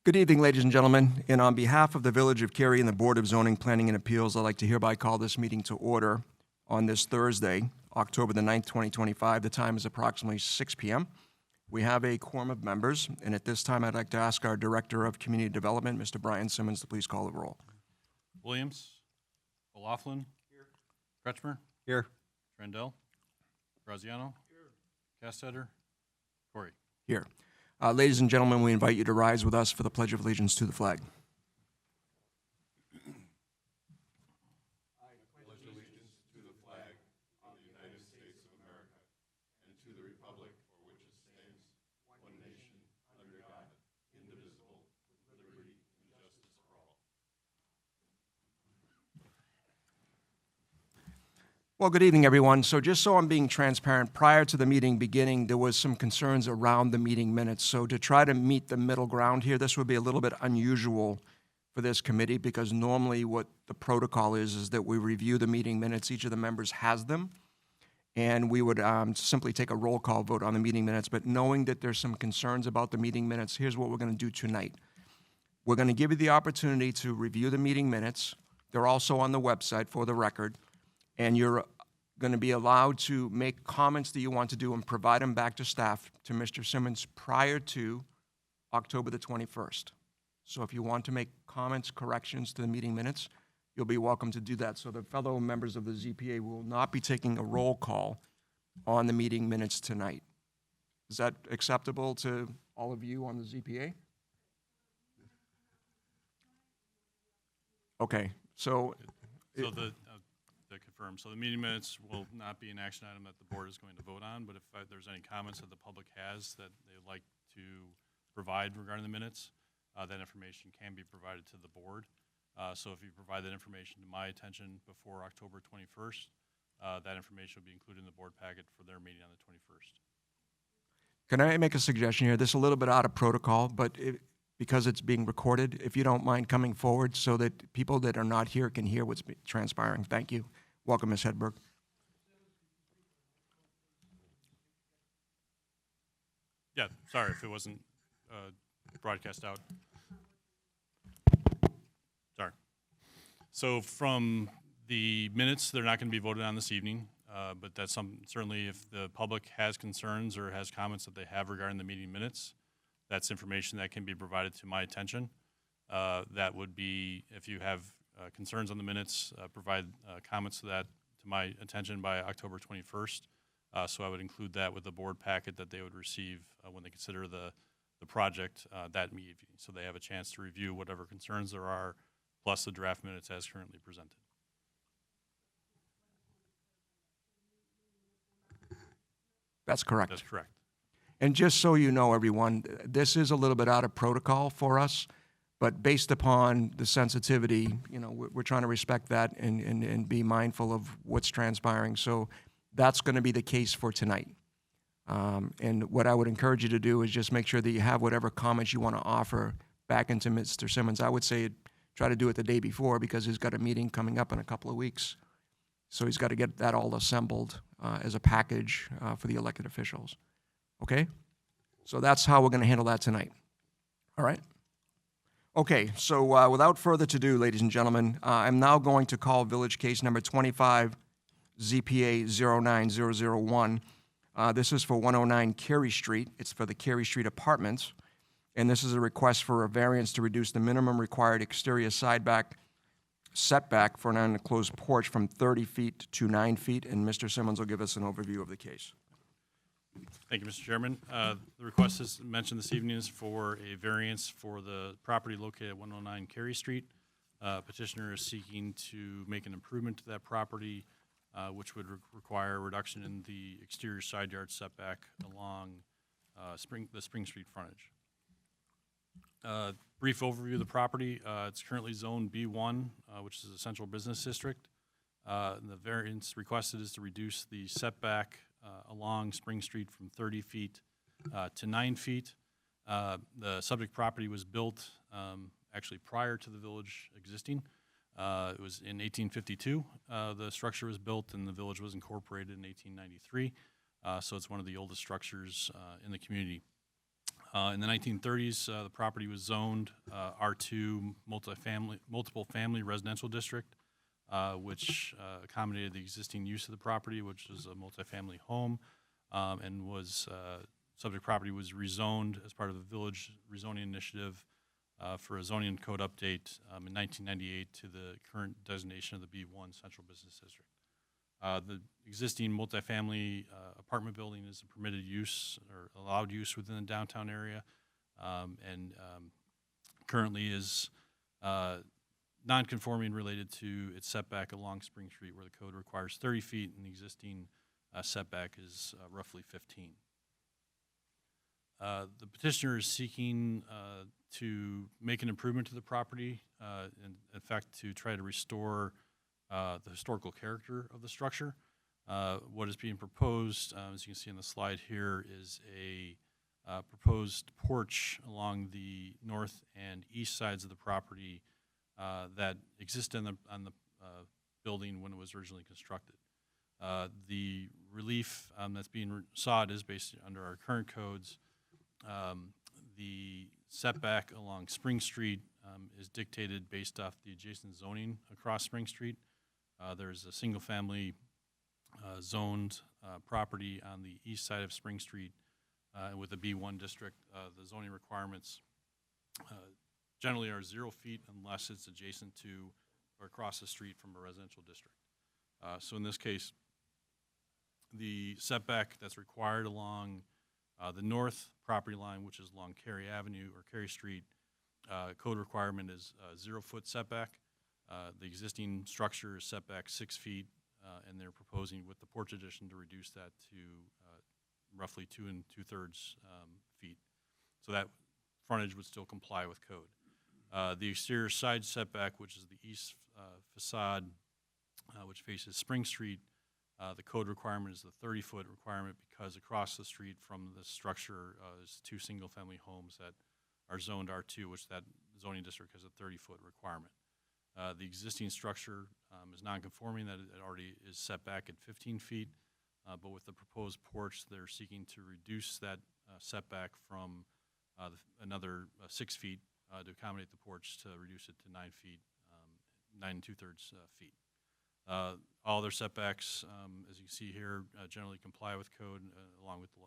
Good evening, ladies and gentlemen. And on behalf of the Village of Cary and the Board of Zoning, Planning, and Appeals, I'd like to hereby call this meeting to order on this Thursday, October the 9th, 2025. The time is approximately 6 p.m. We have a quorum of members, and at this time, I'd like to ask our Director of Community Development, Mr. Brian Simmons, to please call the roll. Williams. O'Laughlin. Here. Kretschmer. Here. Trandell. Graziano. Here. Castetter. Corey. Here. Ladies and gentlemen, we invite you to rise with us for the Pledge of Allegiance to the flag. Well, good evening, everyone. So just so I'm being transparent, prior to the meeting beginning, there was some concerns around the meeting minutes. So to try to meet the middle ground here, this would be a little bit unusual for this committee because normally what the protocol is that we review the meeting minutes. Each of the members has them, and we would simply take a roll call vote on the meeting minutes. But knowing that there's some concerns about the meeting minutes, here's what we're going to do tonight. We're going to give you the opportunity to review the meeting minutes. They're also on the website for the record. And you're going to be allowed to make comments that you want to do and provide them back to staff, to Mr. Simmons, prior to October the 21st. So if you want to make comments, corrections to the meeting minutes, you'll be welcome to do that. So the fellow members of the ZPA will not be taking a roll call on the meeting minutes tonight. Is that acceptable to all of you on the ZPA? Okay, so To confirm, so the meeting minutes will not be an action item that the board is going to vote on, but if there's any comments that the public has that they would like to provide regarding the minutes, that information can be provided to the board. So if you provide that information to my attention before October 21st, that information will be included in the board packet for their meeting on the 21st. Can I make a suggestion here? This is a little bit out of protocol, but because it's being recorded, if you don't mind coming forward so that people that are not here can hear what's transpiring. Thank you. Welcome, Ms. Hedberg. Yeah, sorry if it wasn't broadcast out. Sorry. So from the minutes, they're not going to be voted on this evening, but that's certainly if the public has concerns or has comments that they have regarding the meeting minutes, that's information that can be provided to my attention. That would be, if you have concerns on the minutes, provide comments to my attention by October 21st. So I would include that with the board packet that they would receive when they consider the project that meeting. So they have a chance to review whatever concerns there are, plus the draft minutes as currently presented. That's correct. That's correct. And just so you know, everyone, this is a little bit out of protocol for us, but based upon the sensitivity, you know, we're trying to respect that and be mindful of what's transpiring. So that's going to be the case for tonight. And what I would encourage you to do is just make sure that you have whatever comments you want to offer back into Mr. Simmons. I would say try to do it the day before because he's got a meeting coming up in a couple of weeks. So he's got to get that all assembled as a package for the elected officials. Okay? So that's how we're going to handle that tonight. All right? Okay, so without further ado, ladies and gentlemen, I'm now going to call village case number 25, ZPA 09001. This is for 109 Cary Street. It's for the Cary Street Apartments. And this is a request for a variance to reduce the minimum required exterior setback for an unenclosed porch from 30 feet to 9 feet. And Mr. Simmons will give us an overview of the case. Thank you, Mr. Chairman. The request as mentioned this evening is for a variance for the property located at 109 Cary Street. Petitioner is seeking to make an improvement to that property, which would require a reduction in the exterior side yard setback along the Spring Street frontage. Brief overview of the property. It's currently zoned B1, which is a central business district. And the variance requested is to reduce the setback along Spring Street from 30 feet to 9 feet. The subject property was built actually prior to the village existing. It was in 1852. The structure was built and the village was incorporated in 1893. So it's one of the oldest structures in the community. In the 1930s, the property was zoned R2 multiple family residential district, which accommodated the existing use of the property, which is a multifamily home, and was subject property was rezoned as part of the village rezoning initiative for a zoning code update in 1998 to the current designation of the B1 Central Business District. The existing multifamily apartment building is a permitted use or allowed use within the downtown area, and currently is non-conforming related to its setback along Spring Street, where the code requires 30 feet, and the existing setback is roughly 15. The petitioner is seeking to make an improvement to the property, in fact, to try to restore the historical character of the structure. What is being proposed, as you can see on the slide here, is a proposed porch along the north and east sides of the property that existed on the building when it was originally constructed. The relief that's being sought is based under our current codes. The setback along Spring Street is dictated based off the adjacent zoning across Spring Street. There's a single-family zoned property on the east side of Spring Street with the B1 district. The zoning requirements generally are 0 feet unless it's adjacent to or across the street from a residential district. So in this case, the setback that's required along the north property line, which is along Cary Avenue or Cary Street, code requirement is 0 foot setback. The existing structure is set back 6 feet, and they're proposing with the porch addition to reduce that to roughly 2 2/3 feet. So that frontage would still comply with code. The exterior side setback, which is the east facade, which faces Spring Street, the code requirement is the 30-foot requirement because across the street from the structure is 2 single-family homes that are zoned R2, which that zoning district has a 30-foot requirement. The existing structure is non-conforming, that it already is set back at 15 feet, but with the proposed porch, they're seeking to reduce that setback from another 6 feet to accommodate the porch to reduce it to 9 feet, 9 2/3 feet. All their setbacks, as you can see here, generally comply with code along with the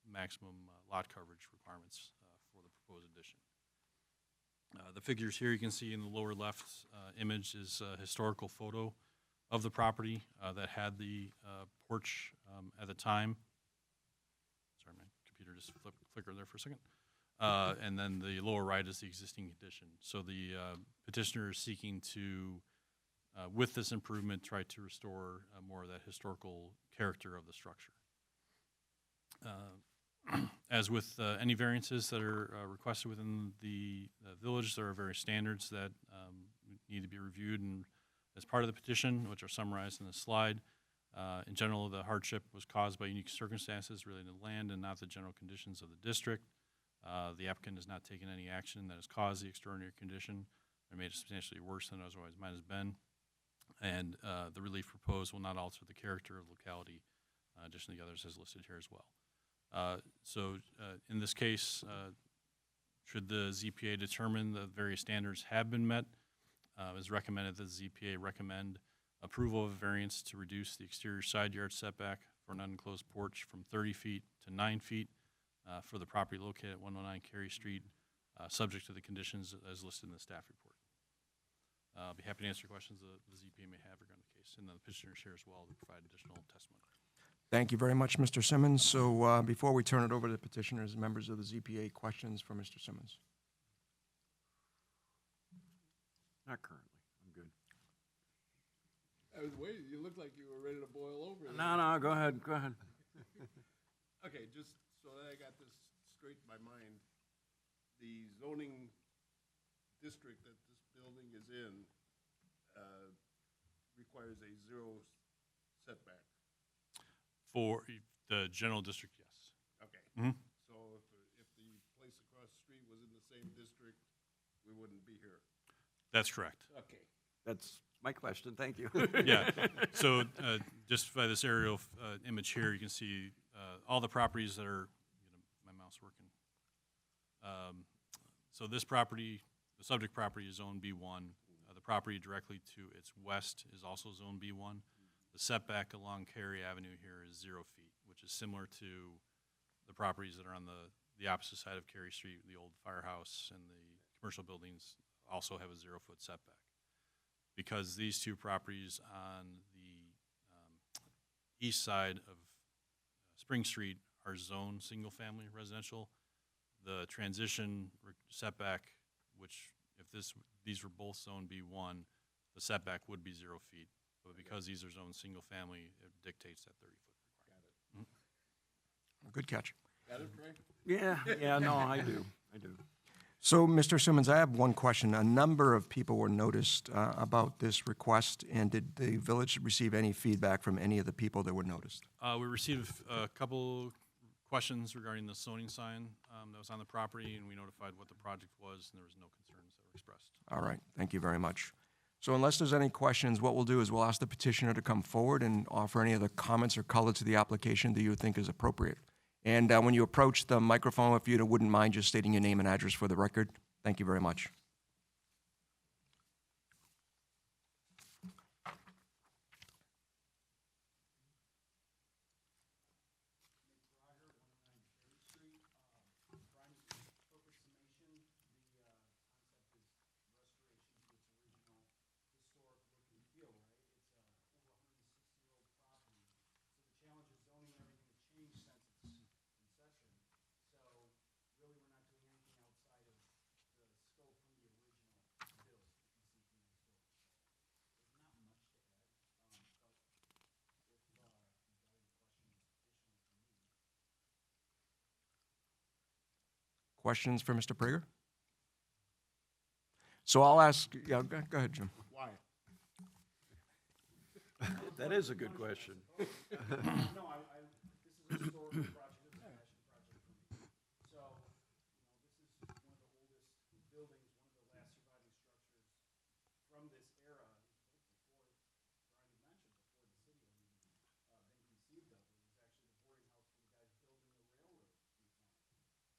maximum lot coverage requirements for the proposed addition. The figures here you can see in the lower left image is a historical photo of the property that had the porch at the time. Sorry, my computer just flickered there for a second. And then the lower right is the existing condition. So the petitioner is seeking to, with this improvement, try to restore more of that historical character of the structure. As with any variances that are requested within the village, there are various standards that need to be reviewed and as part of the petition, which are summarized in the slide. In general, the hardship was caused by unique circumstances related to land and not the general conditions of the district. The applicant has not taken any action that has caused the extraordinary condition or made it substantially worse than it otherwise might have been. And the relief proposed will not alter the character of the locality. Additionally, the others as listed here as well. So in this case, should the ZPA determine the various standards have been met, is recommended that the ZPA recommend approval of a variance to reduce the exterior side yard setback for an unenclosed porch from 30 feet to 9 feet for the property located at 109 Cary Street, subject to the conditions as listed in the staff report. I'll be happy to answer questions the ZPA may have regarding the case, and the petitioners here as well to provide additional testimony. Thank you very much, Mr. Simmons. So before we turn it over to the petitioners, members of the ZPA, questions for Mr. Simmons? Not currently. I'm good. I was waiting. You looked like you were ready to boil over. there. No, go ahead. Go ahead. Okay, just so that I got this straight in my mind, the zoning district that this building is in requires a 0 setback. For the general district, yes. Okay. Mhm. So if the place across the street was in the same district, we wouldn't be here. That's correct. Okay. That's my question. Thank you. Yeah. So just by this aerial image here, you can see all the properties that are, my mouse working. So this property, the subject property is Zone B1. The property directly to its west is also Zone B1. The setback along Cary Avenue here is 0 feet, which is similar to the properties that are on the opposite side of Cary Street. The old firehouse and the commercial buildings also have a 0-foot setback. Because these two properties on the east side of Spring Street are zone single-family residential, the transition setback, which if these were both zone B1, the setback would be 0 feet. But because these are zone single-family, it dictates that 30-foot requirement. Good catch. Got it, Trey? Yeah, no, I do. So, Mr. Simmons, I have one question. A number of people were noticed about this request, and did the village receive any feedback from any of the people that were noticed? We received a couple questions regarding the zoning sign that was on the property, and we notified what the project was, and there was no concerns that were expressed. All right, thank you very much. So unless there's any questions, what we'll do is we'll ask the petitioner to come forward and offer any of the comments or color to the application that you think is appropriate. And when you approach the microphone, if you wouldn't mind just stating your name and address for the record. Thank you very much. Questions for Mr. Prager? So I'll ask, yeah, go ahead, Jim. Why? That is a good question. No, this is a historical project, it's a passion project for me. So, this is one of the oldest buildings, one of the last surviving structures from this era. It was built before, Brian had mentioned, before the city had even been conceived of. It was actually the boarding house for the guys building the railroad in town.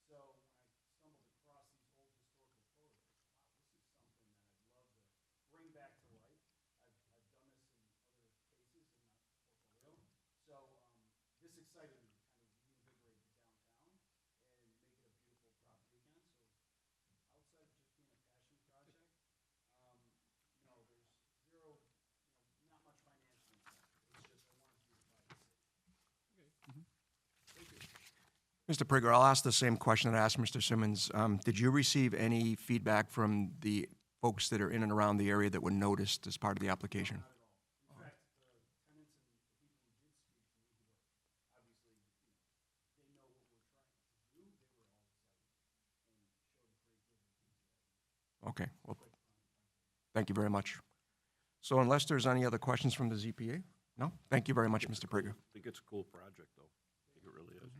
So, when I stumbled across these old historical photos, wow, this is something that I'd love to bring back to life. I've done this in other cases in my portfolio. So this excited me to kind of reinvigorate the downtown and make it a beautiful property again. So outside of just being a passion project, there's zero, not much financial impact. It's just I want to beautify the city. Mr. Prager, I'll ask the same question that I asked Mr. Simmons. Did you receive any feedback from the folks that are in and around the area that were noticed as part of the application? Not at all. In fact, the tenants and the people who did speak to me, who were obviously, they know what we're trying to do. They were all excited and showed a great deal of enthusiasm. Okay, well, thank you very much. So unless there's any other questions from the ZPA? No? Thank you very much, Mr. Prager. I think it's a cool project, though. I think it really is.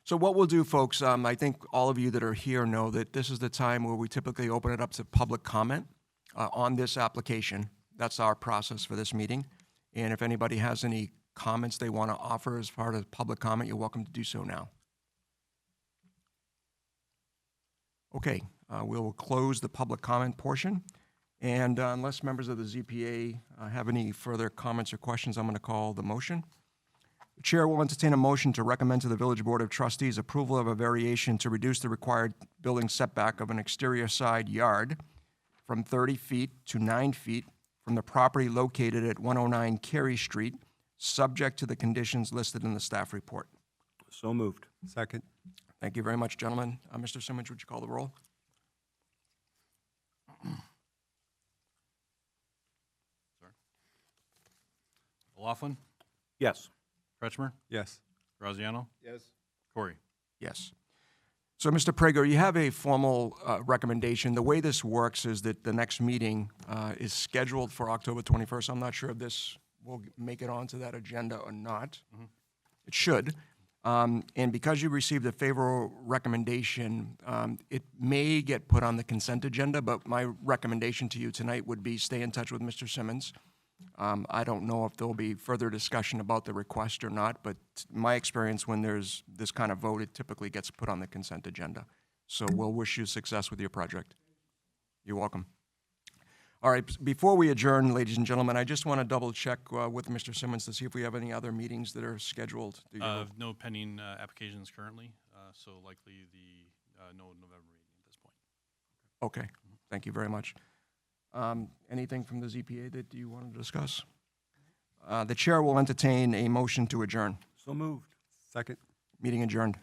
So what we'll do, folks, I think all of you that are here know that this is the time where we typically open it up to public comment on this application. That's our process for this meeting. And if anybody has any comments they want to offer as part of public comment, you're welcome to do so now. Okay, we will close the public comment portion. And unless members of the ZPA have any further comments or questions, I'm going to call the motion. The chair will entertain a motion to recommend to the Village Board of Trustees approval of a variation to reduce the required building setback of an exterior side yard from 30 feet to 9 feet from the property located at 109 Cary Street, subject to the conditions listed in the staff report. So moved. Second. Thank you very much, gentlemen. Mr. Simmons, would you call the roll? O'Laughlin, Yes. Kretschmer, Yes. Graziano, Yes. Corey. Yes. So, Mr. Prager, you have a formal recommendation. The way this works is that the next meeting is scheduled for October 21st. I'm not sure if this will make it onto that agenda or not. It should. And because you received a favorable recommendation, it may get put on the consent agenda, but my recommendation to you tonight would be stay in touch with Mr. Simmons. I don't know if there'll be further discussion about the request or not, but my experience when there's this kind of vote, it typically gets put on the consent agenda. So we'll wish you success with your project. You're welcome. All right, before we adjourn, ladies and gentlemen, I just want to double check with Mr. Simmons to see if we have any other meetings that are scheduled. Do you- No pending applications currently, so likely no November meeting at this point. Okay, thank you very much. Anything from the ZPA that you want to discuss? The chair will entertain a motion to adjourn. So moved. Second. Meeting adjourned.